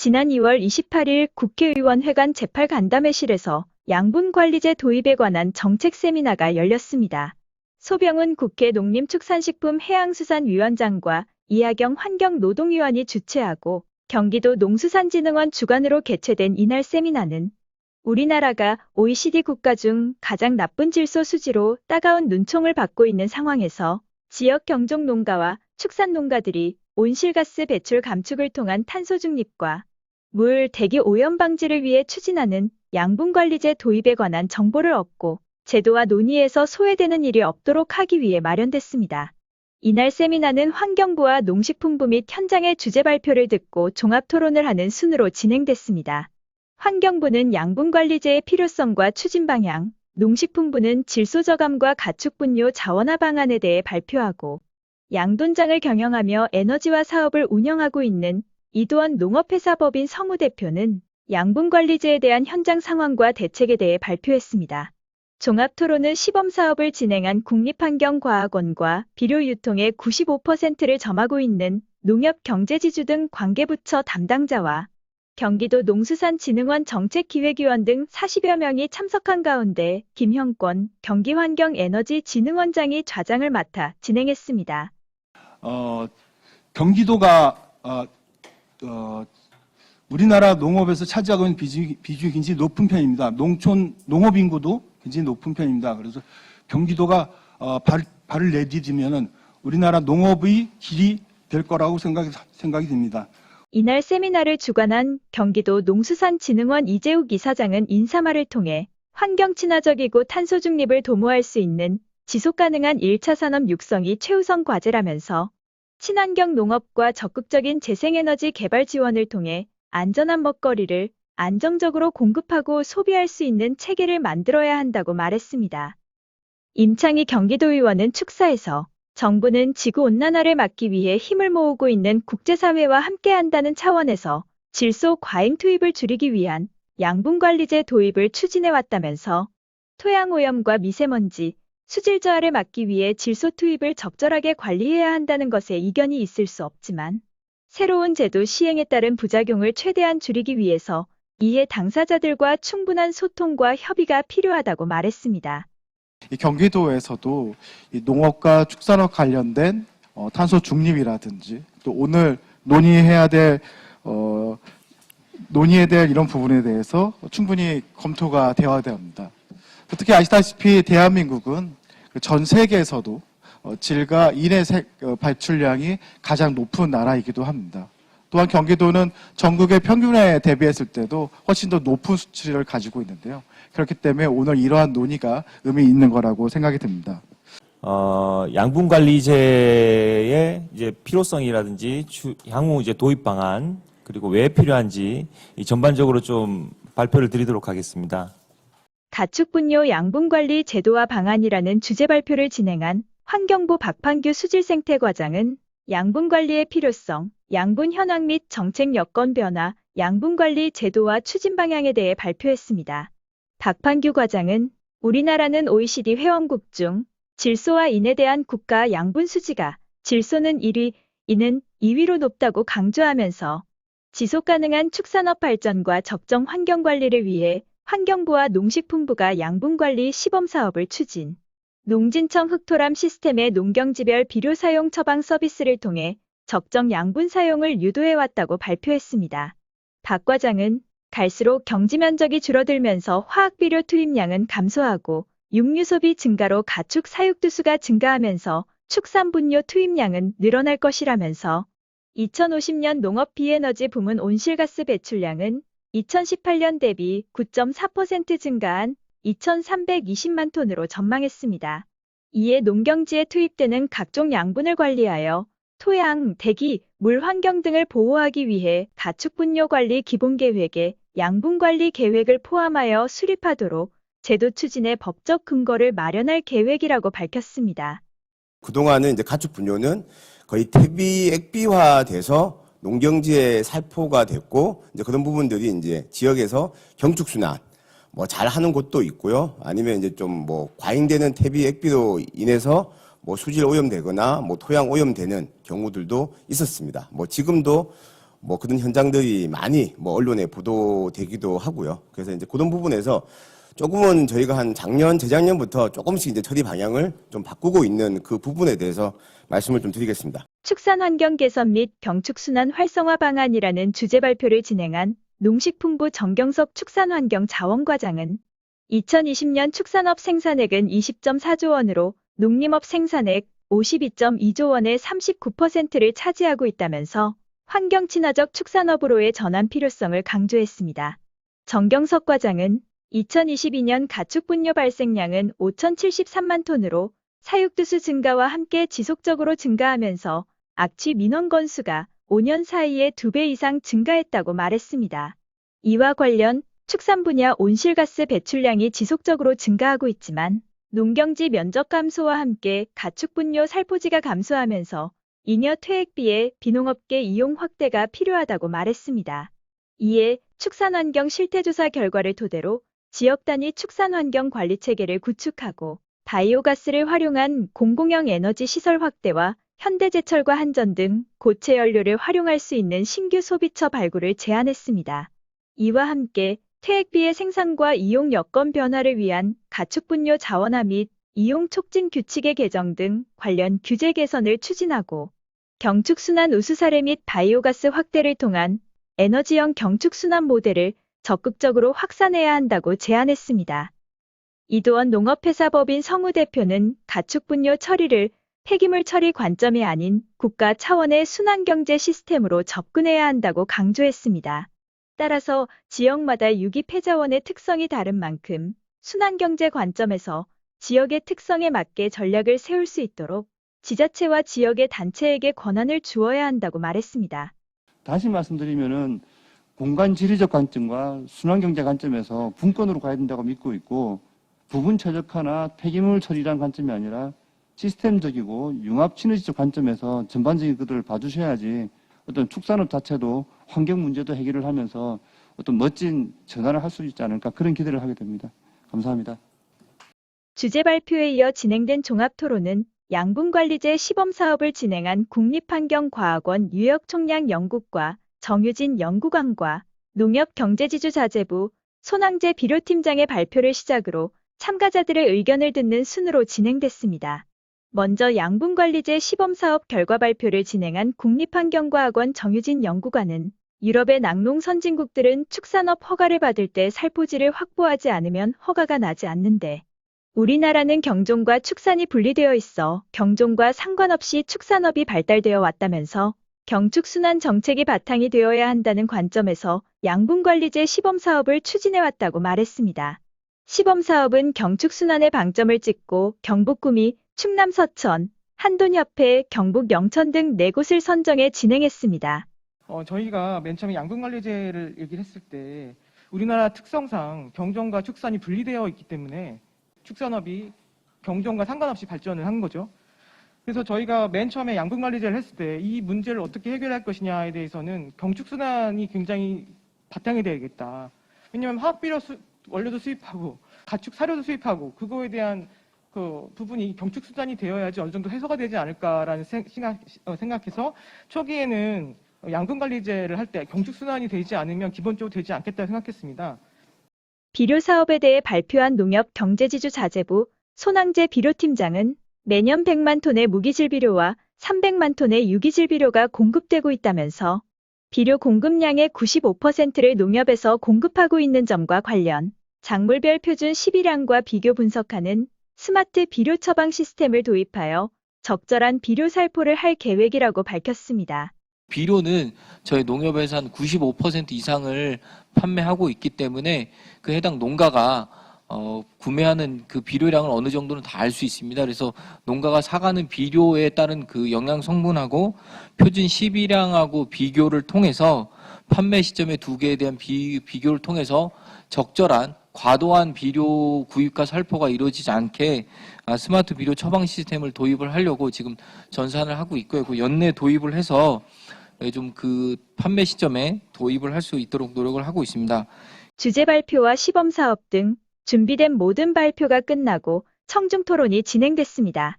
지난 2월 28일 국회의원회관 제8간담회실에서 양분관리제 도입에 관한 정책 세미나가 열렸습니다. 소병훈 국회 농림축산식품해양수산위원장과 이하경 환경노동위원이 주최하고 경기도 농수산진흥원 주관으로 개최된 이날 세미나는 우리나라가 OECD 국가 중 가장 나쁜 질소 수지로 따가운 눈총을 받고 있는 상황에서 지역 경종 농가와 축산 농가들이 온실가스 배출 감축을 통한 탄소 중립과 물, 대기 오염 방지를 위해 추진하는 양분관리제 도입에 관한 정보를 얻고 제도와 논의에서 소외되는 일이 없도록 하기 위해 마련됐습니다. 이날 세미나는 환경부와 농식품부 및 현장의 주제 발표를 듣고 종합 토론을 하는 순으로 진행됐습니다. 환경부는 양분관리제의 필요성과 추진 방향, 농식품부는 질소 저감과 가축 분뇨 자원화 방안에 대해 발표하고 양돈장을 경영하며 에너지화 사업을 운영하고 있는 이도원 농업회사법인 성우 대표는 양분관리제에 대한 현장 상황과 대책에 대해 발표했습니다. 종합토론은 시범사업을 진행한 국립환경과학원과 비료유통의 95%를 점하고 있는 농협경제지주 등 관계부처 담당자와 경기도 농수산진흥원 정책기획위원 등 40여 명이 참석한 가운데 김형권 경기환경에너지진흥원장이 좌장을 맡아 진행했습니다. 경기도가 우리나라 농업에서 차지하고 있는 비중이 굉장히 높은 편입니다. 농업 인구도 굉장히 높은 편입니다. 그래서 경기도가 발을 내디디면은 우리나라 농업의 길이 될 거라고 생각이 듭니다. 이날 세미나를 주관한 경기도 농수산진흥원 이재욱 이사장은 인사말을 통해 환경 친화적이고 탄소 중립을 도모할 수 있는 지속가능한 1차 산업 육성이 최우선 과제라면서 친환경 농업과 적극적인 재생에너지 개발 지원을 통해 안전한 먹거리를 안정적으로 공급하고 소비할 수 있는 체계를 만들어야 한다고 말했습니다. 임창희 경기도의원은 축사에서 정부는 지구온난화를 막기 위해 힘을 모으고 있는 국제사회와 함께한다는 차원에서 질소 과잉 투입을 줄이기 위한 양분관리제 도입을 추진해왔다면서 토양오염과 미세먼지, 수질 저하를 막기 위해 질소 투입을 적절하게 관리해야 한다는 것에 이견이 있을 수 없지만 새로운 제도 시행에 따른 부작용을 최대한 줄이기 위해서 이해 당사자들과 충분한 소통과 협의가 필요하다고 말했습니다. 이 경기도에서도 이 농업과 축산업 관련된 탄소 중립이라든지 또 오늘 논의해야 될 이런 부분에 대해서 충분히 검토가 되어야 합니다. 특히 아시다시피 대한민국은 전 세계에서도 질과 인해 발출량이 가장 높은 나라이기도 합니다. 또한 경기도는 전국의 평균에 대비했을 때도 훨씬 더 높은 수치를 가지고 있는데요. 그렇기 때문에 오늘 이러한 논의가 의미 있는 거라고 생각이 듭니다. 양분관리제의 이제 필요성이라든지 향후 이제 도입 방안 그리고 왜 필요한지 전반적으로 좀 발표를 드리도록 하겠습니다. 가축분뇨 양분관리 제도화 방안이라는 주제 발표를 진행한 환경부 박판규 수질생태과장은 양분관리의 필요성, 양분 현황 및 정책 여건 변화, 양분관리 제도와 추진 방향에 대해 발표했습니다. 박판규 과장은 우리나라는 OECD 회원국 중 질소와 인에 대한 국가 양분 수지가 질소는 1위, 인은 2위로 높다고 강조하면서 지속가능한 축산업 발전과 적정 환경관리를 위해 환경부와 농식품부가 양분관리 시범사업을 추진, 농진청 흑토람 시스템의 농경지별 비료 사용 처방 서비스를 통해 적정 양분 사용을 유도해왔다고 발표했습니다. 박 과장은 갈수록 경지 면적이 줄어들면서 화학비료 투입량은 감소하고 육류 소비 증가로 가축 사육두수가 증가하면서 축산 분뇨 투입량은 늘어날 것이라면서 2050년 농업 비에너지 부문 온실가스 배출량은 2018년 대비 9.4% 증가한 2,320만 톤으로 전망했습니다. 이에 농경지에 투입되는 각종 양분을 관리하여 토양, 대기, 물 환경 등을 보호하기 위해 가축 분뇨 관리 기본계획에 양분관리 계획을 포함하여 수립하도록 제도 추진의 법적 근거를 마련할 계획이라고 밝혔습니다. 그동안은 이제 가축 분뇨는 거의 퇴비 액비화돼서 농경지에 살포가 됐고 이제 그런 부분들이 이제 지역에서 경축순환 뭐 잘하는 곳도 있고요. 아니면 이제 좀 뭐 과잉되는 퇴비 액비로 인해서 뭐 수질 오염되거나 뭐 토양 오염되는 경우들도 있었습니다. 뭐 지금도 뭐 그런 현장들이 많이 뭐 언론에 보도되기도 하고요. 그래서 이제 그런 부분에서 조금은 저희가 한 작년, 재작년부터 조금씩 이제 처리 방향을 좀 바꾸고 있는 그 부분에 대해서 말씀을 좀 드리겠습니다. 축산 환경 개선 및 경축순환 활성화 방안이라는 주제 발표를 진행한 농식품부 정경석 축산환경자원과장은 2020년 축산업 생산액은 20.4조 원으로 농림업 생산액 52.2조 원의 39%를 차지하고 있다면서 환경 친화적 축산업으로의 전환 필요성을 강조했습니다. 정경석 과장은 2022년 가축분뇨 발생량은 5,073만 톤으로 사육두수 증가와 함께 지속적으로 증가하면서 악취 민원 건수가 5년 사이에 2배 이상 증가했다고 말했습니다. 이와 관련 축산 분야 온실가스 배출량이 지속적으로 증가하고 있지만 농경지 면적 감소와 함께 가축분뇨 살포지가 감소하면서 잉여 퇴액비의 비농업계 이용 확대가 필요하다고 말했습니다. 이에 축산환경 실태조사 결과를 토대로 지역 단위 축산환경 관리 체계를 구축하고 바이오가스를 활용한 공공형 에너지 시설 확대와 현대제철과 한전 등 고체 연료를 활용할 수 있는 신규 소비처 발굴을 제안했습니다. 이와 함께 퇴액비의 생산과 이용 여건 변화를 위한 가축분뇨 자원화 및 이용 촉진 규칙의 개정 등 관련 규제 개선을 추진하고 경축순환 우수 사례 및 바이오가스 확대를 통한 에너지형 경축순환 모델을 적극적으로 확산해야 한다고 제안했습니다. 이도원 농업회사법인 성우 대표는 가축분뇨 처리를 폐기물 처리 관점이 아닌 국가 차원의 순환경제 시스템으로 접근해야 한다고 강조했습니다. 따라서 지역마다 유기폐자원의 특성이 다른 만큼 순환경제 관점에서 지역의 특성에 맞게 전략을 세울 수 있도록 지자체와 지역의 단체에게 권한을 주어야 한다고 말했습니다. 다시 말씀드리면은 공간 지리적 관점과 순환경제 관점에서 분권으로 가야 된다고 믿고 있고 부분 최적화나 폐기물 처리란 관점이 아니라 시스템적이고 융합 시너지적 관점에서 전반적인 것들을 봐주셔야지 어떤 축산업 자체도 환경 문제도 해결을 하면서 어떤 멋진 전환을 할 수 있지 않을까 그런 기대를 하게 됩니다. 감사합니다. 주제 발표에 이어 진행된 종합토론은 양분관리제 시범사업을 진행한 국립환경과학원 유역총량연구과 정유진 연구관과 농협경제지주자재부 손항제 비료팀장의 발표를 시작으로 참가자들의 의견을 듣는 순으로 진행됐습니다. 먼저 양분관리제 시범사업 결과 발표를 진행한 국립환경과학원 정유진 연구관은 유럽의 낙농 선진국들은 축산업 허가를 받을 때 살포지를 확보하지 않으면 허가가 나지 않는데 우리나라는 경종과 축산이 분리되어 있어 경종과 상관없이 축산업이 발달되어 왔다면서 경축순환 정책이 바탕이 되어야 한다는 관점에서 양분관리제 시범사업을 추진해왔다고 말했습니다. 시범사업은 경축순환의 방점을 찍고 경북 구미, 충남 서천, 한돈협회, 경북 영천 등 4곳을 선정해 진행했습니다. 저희가 맨 처음에 양분관리제를 얘기를 했을 때 우리나라 특성상 경종과 축산이 분리되어 있기 때문에 축산업이 경종과 상관없이 발전을 한 거죠. 그래서 저희가 맨 처음에 양분관리제를 했을 때 이 문제를 어떻게 해결할 것이냐에 대해서는 경축순환이 굉장히 바탕이 되어야겠다. 왜냐하면 화학비료 원료도 수입하고 가축 사료도 수입하고 그거에 대한 그 부분이 경축순환이 되어야지 어느 정도 해소가 되지 않을까라는 생각해서 초기에는 양분관리제를 할 때 경축순환이 되지 않으면 기본적으로 되지 않겠다 생각했습니다. 비료 사업에 대해 발표한 농협경제지주자재부 손항제 비료팀장은 매년 100만 톤의 무기질 비료와 300만 톤의 유기질 비료가 공급되고 있다면서 비료 공급량의 95%를 농협에서 공급하고 있는 점과 관련 작물별 표준 12량과 비교 분석하는 스마트 비료 처방 시스템을 도입하여 적절한 비료 살포를 할 계획이라고 밝혔습니다. 비료는 저희 농협에서 한 95% 이상을 판매하고 있기 때문에 그 해당 농가가 구매하는 그 비료량을 어느 정도는 다 알 수 있습니다. 그래서 농가가 사가는 비료에 따른 그 영양 성분하고 표준 12량하고 비교를 통해서 판매 시점의 두 개에 대한 비교를 통해서 적절한 과도한 비료 구입과 살포가 이루어지지 않게 스마트 비료 처방 시스템을 도입을 하려고 지금 전산을 하고 있고요. 연내 도입을 해서 좀 그 판매 시점에 도입을 할 수 있도록 노력을 하고 있습니다. 주제 발표와 시범 사업 등 준비된 모든 발표가 끝나고 청중 토론이 진행됐습니다.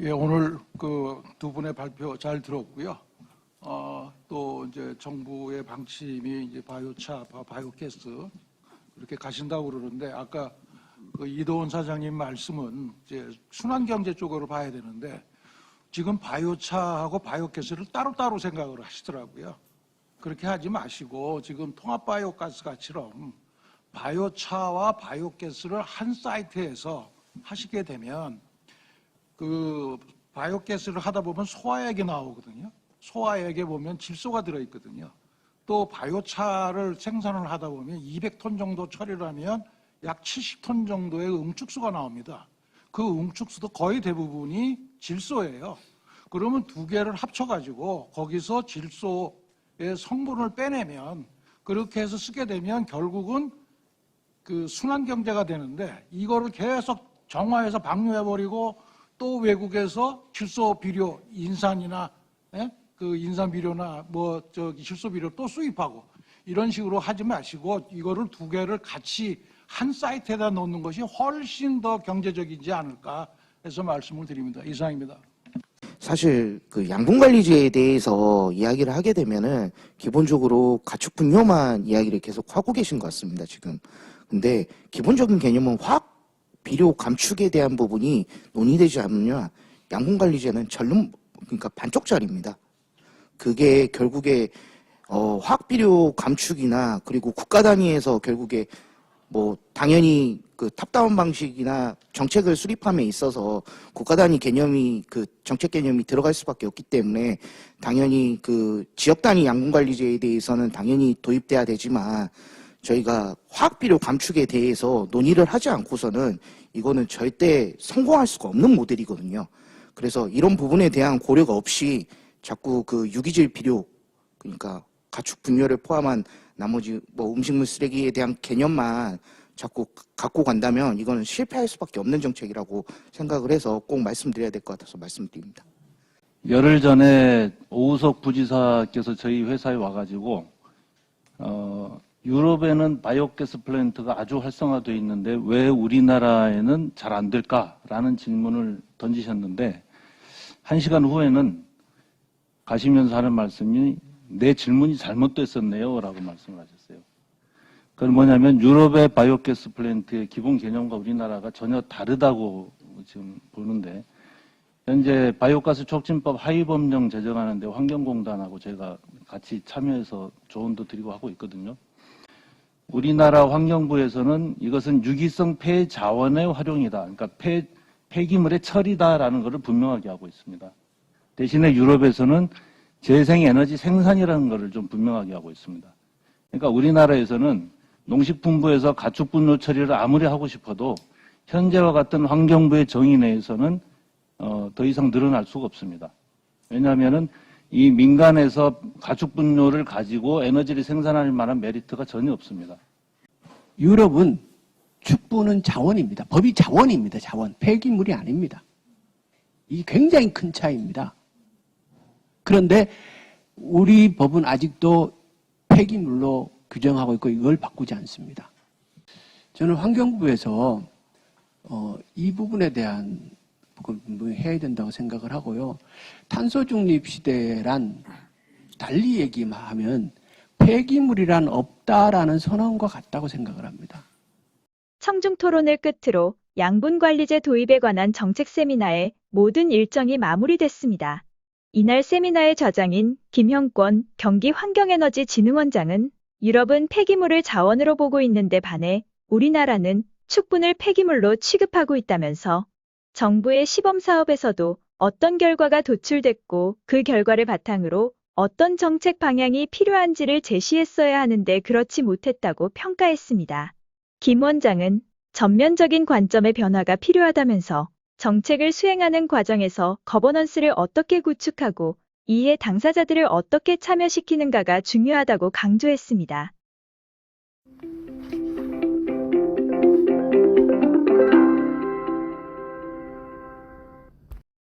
예, 오늘 그 두 분의 발표 잘 들었고요. 또 이제 정부의 방침이 이제 바이오차, 바이오가스 이렇게 가신다고 그러는데 아까 그 이도원 사장님 말씀은 이제 순환경제 쪽으로 봐야 되는데 지금 바이오차하고 바이오가스를 따로따로 생각을 하시더라고요. 그렇게 하지 마시고 지금 통합 바이오가스처럼 바이오차와 바이오가스를 한 사이트에서 하시게 되면 그 바이오가스를 하다 보면 소화액이 나오거든요. 소화액에 보면 질소가 들어있거든요. 또 바이오차를 생산을 하다 보면 200톤 정도 처리를 하면 약 70톤 정도의 응축수가 나옵니다. 그 응축수도 거의 대부분이 질소예요. 그러면 두 개를 합쳐가지고 거기서 질소의 성분을 빼내면 그렇게 해서 쓰게 되면 결국은 그 순환경제가 되는데 이거를 계속 정화해서 방류해버리고 또 외국에서 질소 비료, 인산이나 그 인산 비료나 뭐 저기 질소 비료 또 수입하고 이런 식으로 하지 마시고 이거를 두 개를 같이 한 사이트에다 놓는 것이 훨씬 더 경제적이지 않을까 해서 말씀을 드립니다. 이상입니다. 사실 그 양분관리제에 대해서 이야기를 하게 되면은 기본적으로 가축 분뇨만 이야기를 계속 하고 계신 것 같습니다, 지금. 근데 기본적인 개념은 화학 비료 감축에 대한 부분이 논의되지 않으면 양분관리제는 그러니까 반쪽짜리입니다. 그게 결국에 화학 비료 감축이나 그리고 국가 단위에서 결국에 뭐 당연히 그 탑다운 방식이나 정책을 수립함에 있어서 국가 단위 개념이 그 정책 개념이 들어갈 수밖에 없기 때문에 당연히 그 지역 단위 양분관리제에 대해서는 당연히 도입돼야 되지만 저희가 화학 비료 감축에 대해서 논의를 하지 않고서는 이거는 절대 성공할 수가 없는 모델이거든요. 그래서 이런 부분에 대한 고려가 없이 자꾸 그 유기질 비료 그러니까 가축 분뇨를 포함한 나머지 뭐 음식물 쓰레기에 대한 개념만 자꾸 갖고 간다면 이거는 실패할 수밖에 없는 정책이라고 생각을 해서 꼭 말씀드려야 될 것 같아서 말씀드립니다. 열흘 전에 오우석 부지사께서 저희 회사에 와가지고 유럽에는 바이오가스 플랜트가 아주 활성화되어 있는데 왜 우리나라에는 잘 안 될까라는 질문을 던지셨는데 1시간 후에는 가시면서 하는 말씀이 내 질문이 잘못됐었네요 라고 말씀을 하셨어요. 그건 뭐냐면 유럽의 바이오가스 플랜트의 기본 개념과 우리나라가 전혀 다르다고 지금 보는데 현재 바이오가스 촉진법 하위법령 제정하는데 환경공단하고 제가 같이 참여해서 조언도 드리고 하고 있거든요. 우리나라 환경부에서는 이것은 유기성 폐자원의 활용이다. 그러니까 폐기물의 처리다라는 것을 분명하게 하고 있습니다. 대신에 유럽에서는 재생에너지 생산이라는 것을 좀 분명하게 하고 있습니다. 그러니까 우리나라에서는 농식품부에서 가축분뇨 처리를 아무리 하고 싶어도 현재와 같은 환경부의 정의 내에서는 더 이상 늘어날 수가 없습니다. 왜냐하면은 이 민간에서 가축분뇨를 가지고 에너지를 생산할 만한 메리트가 전혀 없습니다. 유럽은 축부는 자원입니다. 법이 자원입니다. 자원. 폐기물이 아닙니다. 이게 굉장히 큰 차이입니다. 그런데 우리 법은 아직도 폐기물로 규정하고 있고 이걸 바꾸지 않습니다. 저는 환경부에서 이 부분에 대한 부분 해야 된다고 생각을 하고요. 탄소 중립 시대란 달리 얘기하면 폐기물이란 없다라는 선언과 같다고 생각을 합니다. 청중 토론을 끝으로 양분관리제 도입에 관한 정책 세미나의 모든 일정이 마무리됐습니다. 이날 세미나의 좌장인 김형권 경기환경에너지진흥원장은 유럽은 폐기물을 자원으로 보고 있는데 반해 우리나라는 축분을 폐기물로 취급하고 있다면서 정부의 시범사업에서도 어떤 결과가 도출됐고 그 결과를 바탕으로 어떤 정책 방향이 필요한지를 제시했어야 하는데 그렇지 못했다고 평가했습니다. 김 원장은 전면적인 관점의 변화가 필요하다면서 정책을 수행하는 과정에서 거버넌스를 어떻게 구축하고 이해 당사자들을 어떻게 참여시키는가가 중요하다고 강조했습니다.